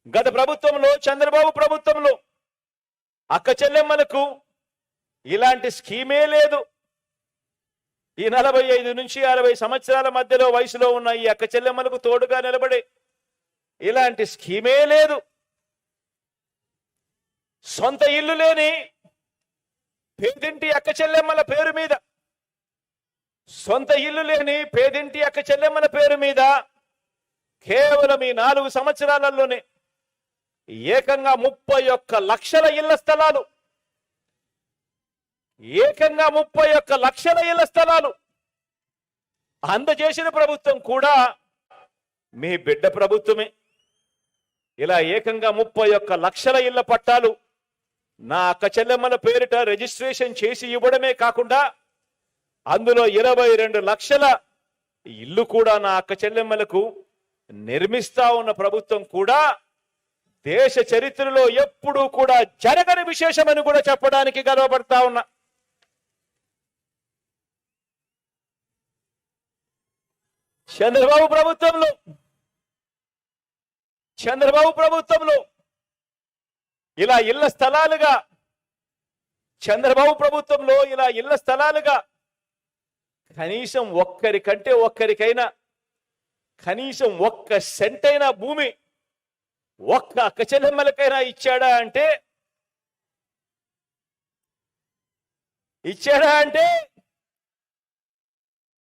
గత ప్రభుత్వంలో చంద్రబాబు ప్రభుత్వంలో అక్క చెల్లెమ్మలకు ఇలాంటి స్కీమే లేదు. ఈ 45 నుంచి 60 సంవత్సరాల మధ్యలో వయసులో ఉన్న ఈ అక్క చెల్లెమ్మలకు తోడుగా నిలబడే ఇలాంటి స్కీమే లేదు. సొంత ఇల్లు లేని పేదింటి అక్క చెల్లెమ్మల పేరు మీద, సొంత ఇల్లు లేని పేదింటి అక్క చెల్లెమ్మల పేరు మీద కేవలం ఈ 4 సంవత్సరాలలోనే ఏకంగా 31 లక్షల ఇళ్ల స్థలాలు, ఏకంగా 31 లక్షల ఇళ్ల స్థలాలు అందజేసిన ప్రభుత్వం కూడా మీ బిడ్డ ప్రభుత్వమే. ఇలా ఏకంగా 31 లక్షల ఇళ్ల పట్టాలు నా అక్క చెల్లెమ్మల పేరిట రిజిస్ట్రేషన్ చేసి ఇవ్వడమే కాకుండా అందులో 22 లక్షల ఇల్లు కూడా నా అక్క చెల్లెమ్మలకు నిర్మిస్తా ఉన్న ప్రభుత్వం కూడా దేశ చరిత్రలో ఎప్పుడూ కూడా జరగని విశేషమని కూడా చెప్పడానికి గర్వపడతా ఉన్నా. చంద్రబాబు ప్రభుత్వంలో ఇలా ఇళ్ల స్థలాలుగా, చంద్రబాబు ప్రభుత్వంలో ఇలా ఇళ్ల స్థలాలుగా కనీసం ఒక్కరికైనా కనీసం 1 సెంటైనా భూమి ఒక్క అక్క చెల్లెమ్మలకైనా ఇచ్చాడా అంటే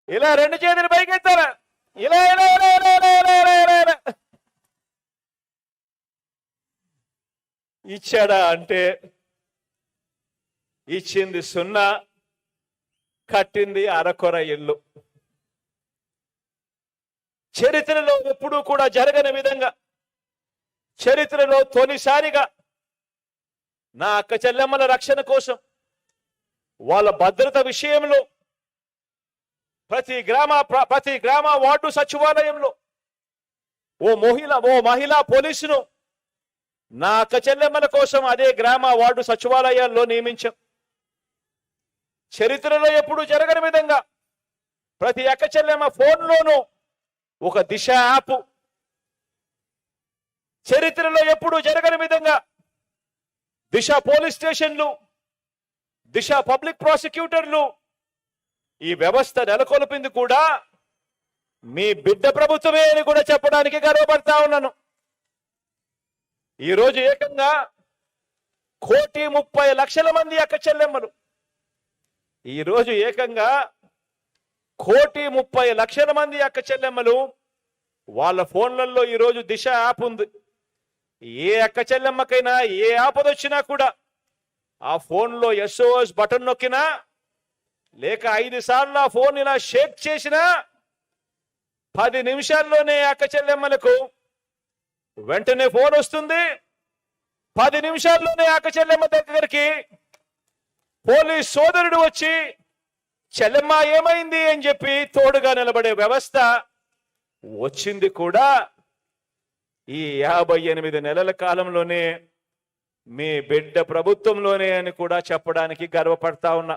ఇలా 2 చేతులు పైకెత్తారా? ఇలా ఇలా ఇలా ఇలా ఇలా ఇలా ఇలా ఇలా ఇచ్చాడా అంటే ఇచ్చింది 0, కట్టింది అరకొర ఇల్లు. చరిత్రలో ఎప్పుడూ కూడా జరగని విధంగా, చరిత్రలో తొలిసారిగా నా అక్క చెల్లెమ్మల రక్షణ కోసం, వాళ్ళ భద్రత విషయంలో ప్రతి గ్రామ వార్డు సచివాలయంలో ఓ మహిళా పోలీసును నా అక్క చెల్లెమ్మల కోసం అదే గ్రామ వార్డు సచివాలయాల్లో నియమించాం. చరిత్రలో ఎప్పుడు జరగని విధంగా ప్రతి అక్క చెల్లెమ్మ ఫోన్లోనూ ఒక దిశ యాప్, చరిత్రలో ఎప్పుడు జరగని విధంగా దిశ పోలీస్ స్టేషన్లు, దిశ పబ్లిక్ ప్రాసిక్యూటర్లు, ఈ వ్యవస్థ నెలకొల్పింది కూడా మీ బిడ్డ ప్రభుత్వమే అని కూడా చెప్పడానికి గర్వపడతా ఉన్నాను. ఈరోజు ఏకంగా 1,30,00,000 మంది అక్క చెల్లెమ్మలు, ఈరోజు ఏకంగా 1,30,00,000 మంది అక్క చెల్లెమ్మలు వాళ్ళ ఫోన్లలో ఈరోజు దిశ యాప్ ఉంది. ఏ అక్క చెల్లెమ్మకైనా ఏ ఆపదొచ్చినా కూడా ఆ ఫోన్లో SOS బటన్ నొక్కినా, లేక 5 సార్లు ఆ ఫోన్ ఇలా షేక్ చేసినా 10 నిమిషాల్లోనే అక్క చెల్లెమ్మలకు వెంటనే ఫోన్ వస్తుంది. 10 నిమిషాల్లోనే అక్క చెల్లెమ్మ దగ్గరికి పోలీస్ సోదరుడు వచ్చి చెల్లెమ్మ ఏమైంది అని చెప్పి తోడుగా నిలబడే వ్యవస్థ వచ్చింది కూడా ఈ 58 నెలల కాలంలోనే, మీ బిడ్డ ప్రభుత్వంలోనే అని కూడా చెప్పడానికి గర్వపడతా ఉన్నా.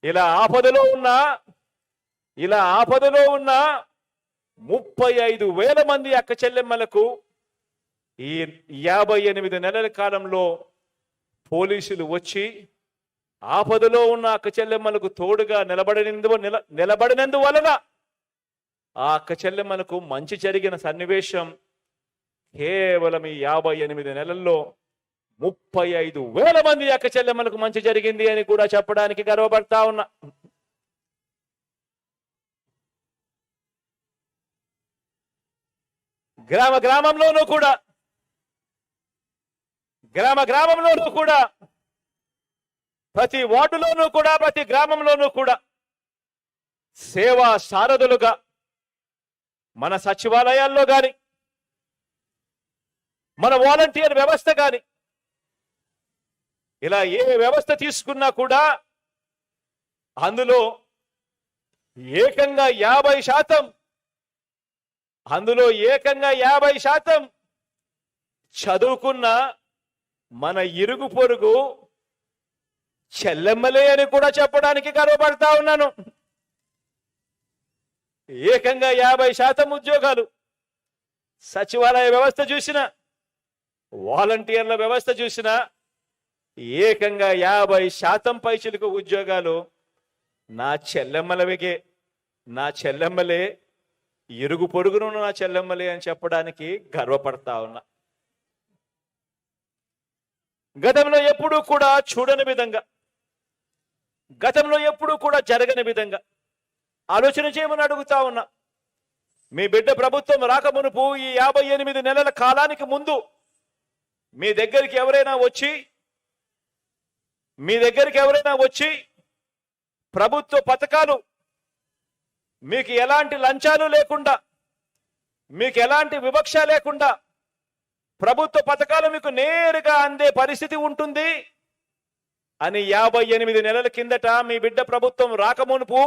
ఇలా ఆపదలో ఉన్న 35,000 మంది అక్క చెల్లెమ్మలకు ఈ 58 నెలల కాలంలో పోలీసులు వచ్చి ఆపదలో ఉన్న అక్క చెల్లెమ్మలకు తోడుగా నిలబడినందువలన ఆ అక్క చెల్లెమ్మలకు మంచి జరిగిన సన్నివేశం కేవలం ఈ 58 నెలల్లో 35,000 మంది అక్క చెల్లెమ్మలకు మంచి జరిగింది అని కూడా చెప్పడానికి గర్వపడతా ఉన్నా. గ్రామంలోనూ కూడా ప్రతి వార్డులోనూ కూడా, ప్రతి గ్రామంలోనూ కూడా సేవా సారథులుగా మన సచివాలయాల్లో గాని, మన వాలంటీర్ వ్యవస్థ గాని, ఇలా ఏ వ్యవస్థ తీసుకున్నా కూడా అందులో ఏకంగా 50% చదువుకున్న మన ఇరుగు పొరుగు చెల్లెమ్మలే అని కూడా చెప్పడానికి గర్వపడతా ఉన్నాను. ఏకంగా 50% ఉద్యోగాలు సచివాలయ వ్యవస్థ చూసిన వాలంటీర్ల వ్యవస్థ చూసినా ఏకంగా 50% పైచిలకు ఉద్యోగాలు నా చెల్లెమ్మలవిగే. నా చెల్లెమ్మలే, ఇరుగు పొరుగును నా చెల్లెమ్మలే అని చెప్పడానికి గర్వపడతా ఉన్నా. గతంలో ఎప్పుడూ కూడా చూడని విధంగా, గతంలో ఎప్పుడూ కూడా జరగని విధంగా ఆలోచన చేయమని అడుగుతా ఉన్నా. మీ బిడ్డ ప్రభుత్వం రాకమునుపు ఈ 58 నెలల కాలానికి ముందు మీ దగ్గరికి ఎవరైనా వచ్చి ప్రభుత్వ పథకాలు మీకు ఎలాంటి లంచాలు లేకుండా, మీకు ఎలాంటి వివక్ష లేకుండా ప్రభుత్వ పథకాలు మీకు నేరుగా అందే పరిస్థితి ఉంటుంది అని 58 నెలల కిందట మీ బిడ్డ ప్రభుత్వం రాకమునుపు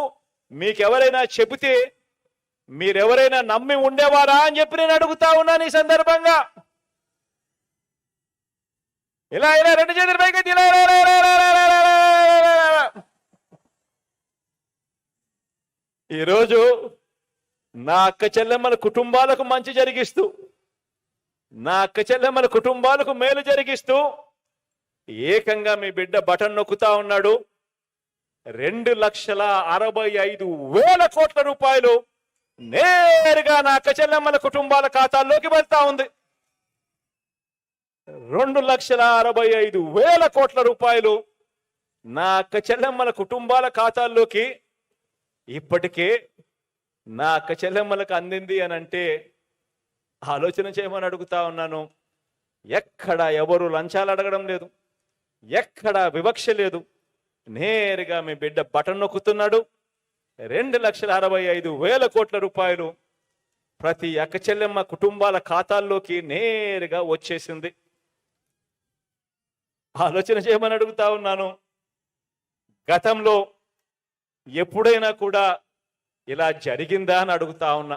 మీకెవరైనా చెబితే మీరెవరైనా నమ్మి ఉండేవారా అని చెప్పి నేను అడుగుతా ఉన్నాను. ఈ సందర్భంగా ఇలా రెండు చేతుల పైకి ఈరోజు నా అక్క చెల్లెమ్మల కుటుంబాలకు మంచి జరిగిస్తూ, నా అక్క చెల్లెమ్మల కుటుంబాలకు మేలు జరిగిస్తూ ఏకంగా మీ బిడ్డ బటన్ నొక్కుతా ఉన్నాడు. 2,65,000 కోట్ల రూపాయలు నేరుగా నా అక్క చెల్లెమ్మల కుటుంబాల ఖాతాల్లోకి వెళ్తా ఉంది. 2,65,000 కోట్ల రూపాయలు నా అక్క చెల్లెమ్మల కుటుంబాల ఖాతాల్లోకి ఇప్పటికే నా అక్క చెల్లెమ్మలకు అందింది అని అంటే ఆలోచన చేయమని అడుగుతా ఉన్నాను. ఎక్కడ ఎవరు లంచాలు అడగడం లేదు, ఎక్కడ వివక్ష లేదు. నేరుగా మీ బిడ్డ బటన్ నొక్కుతున్నాడు. 2,65,000 కోట్ల రూపాయలు ప్రతి అక్క చెల్లెమ్మ కుటుంబాల ఖాతాల్లోకి నేరుగా వచ్చేసింది. ఆలోచన చేయమని అడుగుతా ఉన్నాను. గతంలో ఎప్పుడైనా కూడా ఇలా జరిగిందా అని అడుగుతా ఉన్నా.